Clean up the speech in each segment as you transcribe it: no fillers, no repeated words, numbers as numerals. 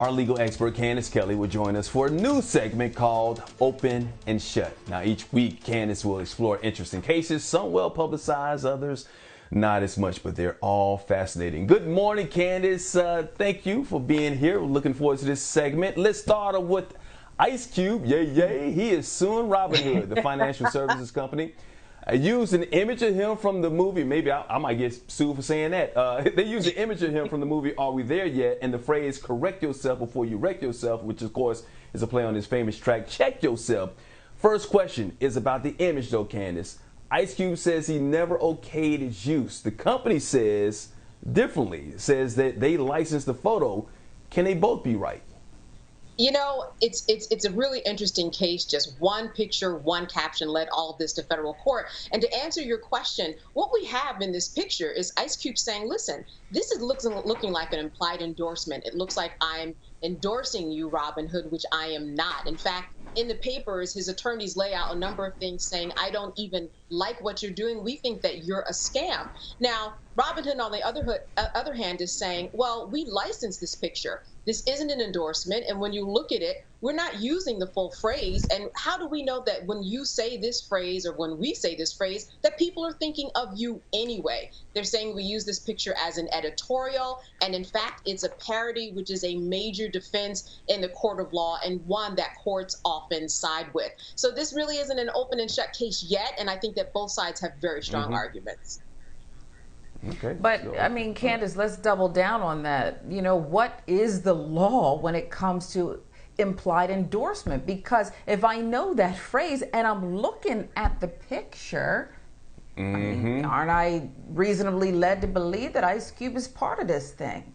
Our legal expert Candace Kelley will join us for a new segment called Open and Shut. Now, each week, Candace will explore interesting cases, some well publicized, others not as much, but they're all fascinating. Good morning, Candace. Thank you for being here. We're looking forward to this segment. Let's start with Ice Cube. Yay. He is suing Robinhood, the financial services company. I used an image of him from the movie. Maybe I might get sued for saying that. They used an image of him from the movie Are We There Yet? And the phrase, correct yourself before you wreck yourself, which of course is a play on his famous track, Check Yourself. First question is about the image though, Candace. Ice Cube says he never okayed its use. The company says differently. It says that they licensed the photo. Can they both be right? You know, it's a really interesting case. Just one picture, one caption led all of this to federal court. And to answer your question, what we have in this picture is Ice Cube saying, listen, this is looking like an implied endorsement. It looks like I'm endorsing you, Robinhood, which I am not. In fact, in the papers, his attorneys lay out a number of things saying, I don't even like what you're doing. We think that you're a scam. Now, Robinhood, on the other hand, is saying, well, we licensed this picture. This isn't an endorsement. And when you look at it, we're not using the full phrase. And how do we know that when you say this phrase or when we say this phrase, that people are thinking of you anyway? They're saying we use this picture as an editorial. And in fact, it's a parody, which is a major defense in the court of law and one that courts often side with. So this really isn't an open and shut case yet. And I think that both sides have very strong arguments. Okay. But I mean, Candace, let's double down on that. You know, what is the law when it comes to implied endorsement? Because if I know that phrase and I'm looking at the picture, I mean, aren't I reasonably led to believe that Ice Cube is part of this thing?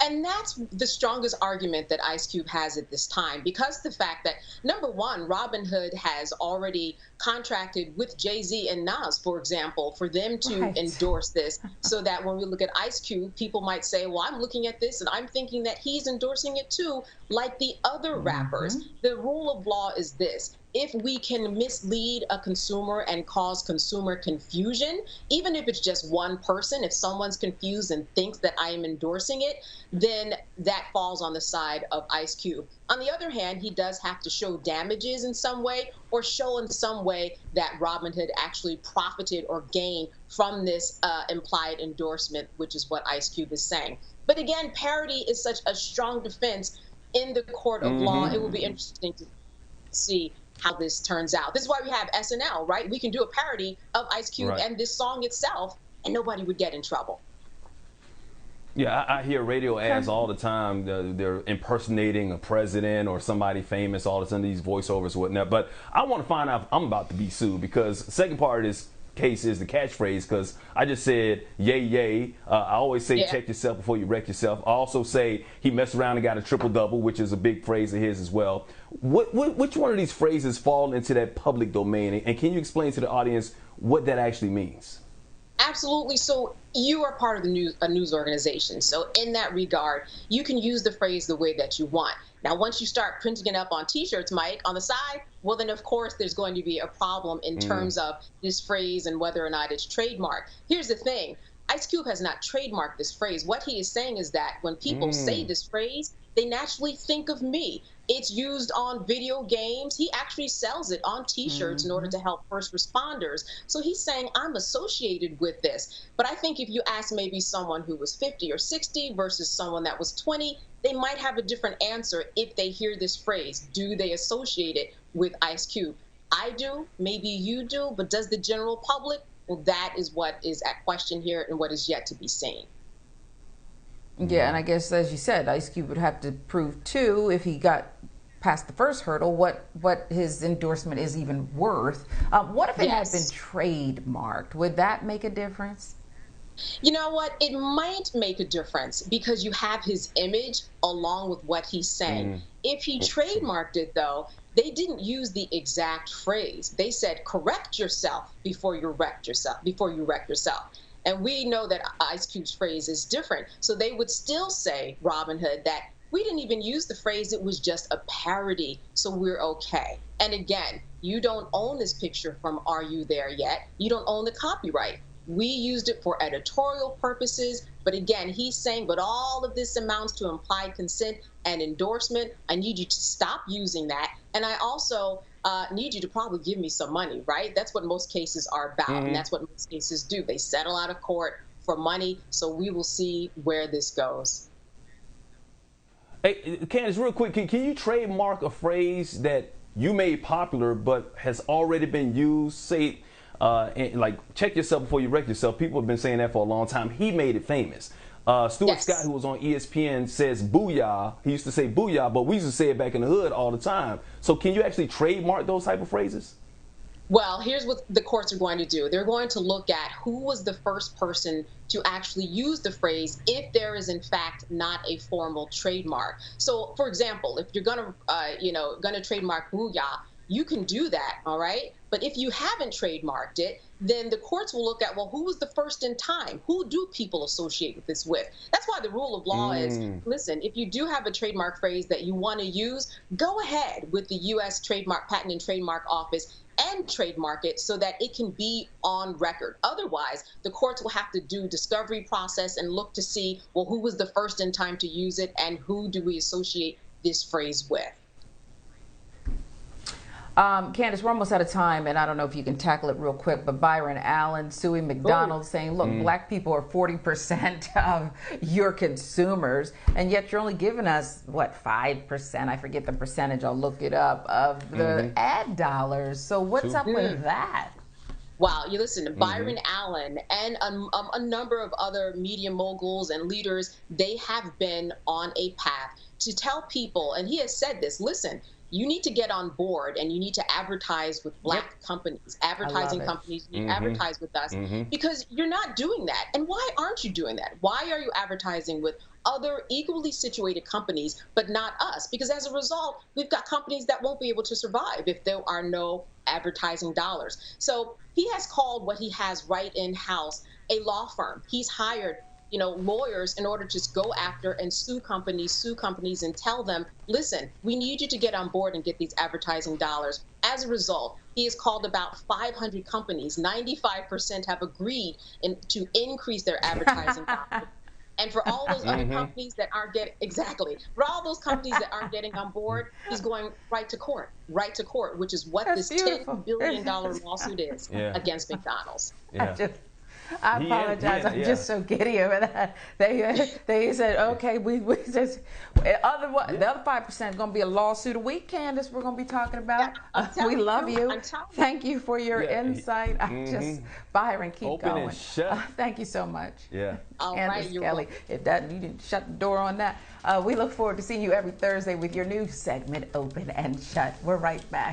And that's the strongest argument that Ice Cube has at this time, because the fact that, number one, Robinhood has already contracted with Jay-Z and Nas, for example, for them to endorse this, so that when we look at Ice Cube, people might say, well, I'm looking at this and I'm thinking that he's endorsing it too, like the other rappers. The rule of law is this. If we can mislead a consumer and cause consumer confusion, even if it's just one person, if someone's confused and thinks that I am endorsing it, then that falls on the side of Ice Cube. On the other hand, he does have to show damages in some way or show in some way that Robinhood actually profited or gained from this implied endorsement, which is what Ice Cube is saying. But again, parody is such a strong defense in the court of law. It will be interesting to see how this turns out. This is why we have SNL, right? We can do a parody of Ice Cube and this song itself, and nobody would get in trouble. Yeah, I hear radio ads all the time. They're impersonating a president or somebody famous, all of a sudden, these voiceovers and whatnot. But I want to find out if I'm about to be sued, because the second part of this case is the catchphrase, because I just said yay. I always say check yourself before you wreck yourself. I also say he messed around and got a triple-double, which is a big phrase of his as well. Which one of these phrases fall into that public domain? And can you explain to the audience what that actually means? Absolutely. So you are part of a news organization. So in that regard, you can use the phrase the way that you want. Now, once you start printing it up on T-shirts, Mike, on the side, well, then, of course, there's going to be a problem in terms of this phrase and whether or not it's trademarked. Here's the thing. Ice Cube has not trademarked this phrase. What he is saying is that when people say this phrase, they naturally think of me. It's used on video games. He actually sells it on T-shirts in order to help first responders. So he's saying, I'm associated with this. But I think if you ask maybe someone who was 50 or 60 versus someone that was 20, they might have a different answer if they hear this phrase. Do they associate it with Ice Cube? I do. Maybe you do. But does the general public? Well, that is what is at question here and what is yet to be seen. Yeah, and I guess, as you said, Ice Cube would have to prove, too, if he got past the first hurdle, what his endorsement is even worth. What if it had been trademarked? Would that make a difference? You know what? It might make a difference because you have his image along with what he's saying. If he trademarked it, though, they didn't use the exact phrase. They said, correct yourself before you wreck yourself. And we know that Ice Cube's phrase is different. So they would still say, Robinhood, that we didn't even use the phrase. It was just a parody. So we're okay. And again, you don't own this picture from Are You There Yet? You don't own the copyright. We used it for editorial purposes. But again, he's saying, but all of this amounts to implied consent and endorsement. I need you to stop using that. And I also need you to probably give me some money, right? That's what most cases are about. And that's what most cases do. They settle out of court for money. So we will see where this goes. Hey, Candace, real quick, can you trademark a phrase that you made popular but has already been used? Say, like, check yourself before you wreck yourself. People have been saying that for a long time. He made it famous. Stuart Scott, who was on ESPN, says booyah. He used to say booyah, but we used to say it back in the hood all the time. So can you actually trademark those type of phrases? Well, here's what the courts are going to do. They're going to look at who was the first person to actually use the phrase if there is, in fact, not a formal trademark. So, for example, if you're going to trademark booyah, you can do that, all right? But if you haven't trademarked it, then the courts will look at, well, who was the first in time? Who do people associate this with? That's why the rule of law is, listen, if you do have a trademark phrase that you want to use, go ahead with the U.S. Patent and Trademark Office and trademark it so that it can be on record. Otherwise, the courts will have to do discovery process and look to see, well, who was the first in time to use it and who do we associate this phrase with? Candace, we're almost out of time, and I don't know if you can tackle it real quick, but Byron Allen suing McDonald's saying, look, black people are 40% of your consumers, and yet you're only giving us, what, 5%? I forget the percentage, I'll look it up, of the ad dollars. So what's up with that? Wow, you listen to Byron Allen and a number of other media moguls and leaders, they have been on a path to tell people, and he has said this, listen, you need to get on board and you need to advertise with black companies, advertising companies, you advertise with us because you're not doing that. And why aren't you doing that? Why are you advertising with other equally situated companies, but not us? Because as a result, we've got companies that won't be able to survive if there are no advertising dollars. So he has called what he has right in-house a law firm. He's hired lawyers in order to just go after and sue companies and tell them, listen, we need you to get on board and get these advertising dollars. As a result, he has called about 500 companies. 95% have agreed to increase their advertising dollars. And for all those other companies that aren't getting, for all those companies that aren't getting on board, he's going right to court, which is what this $10 billion lawsuit is against McDonald's. I apologize. I'm just so giddy over that. They said, okay, we just the other 5% is going to be a lawsuit a week, Candace. We're going to be talking about. We love you. Thank you for your insight. Byron, keep Open going. And shut. Thank you so much. All Candace right, Kelley. If that you didn't shut the door on that, we look forward to seeing you every Thursday with your new segment, Open and Shut. We're right back.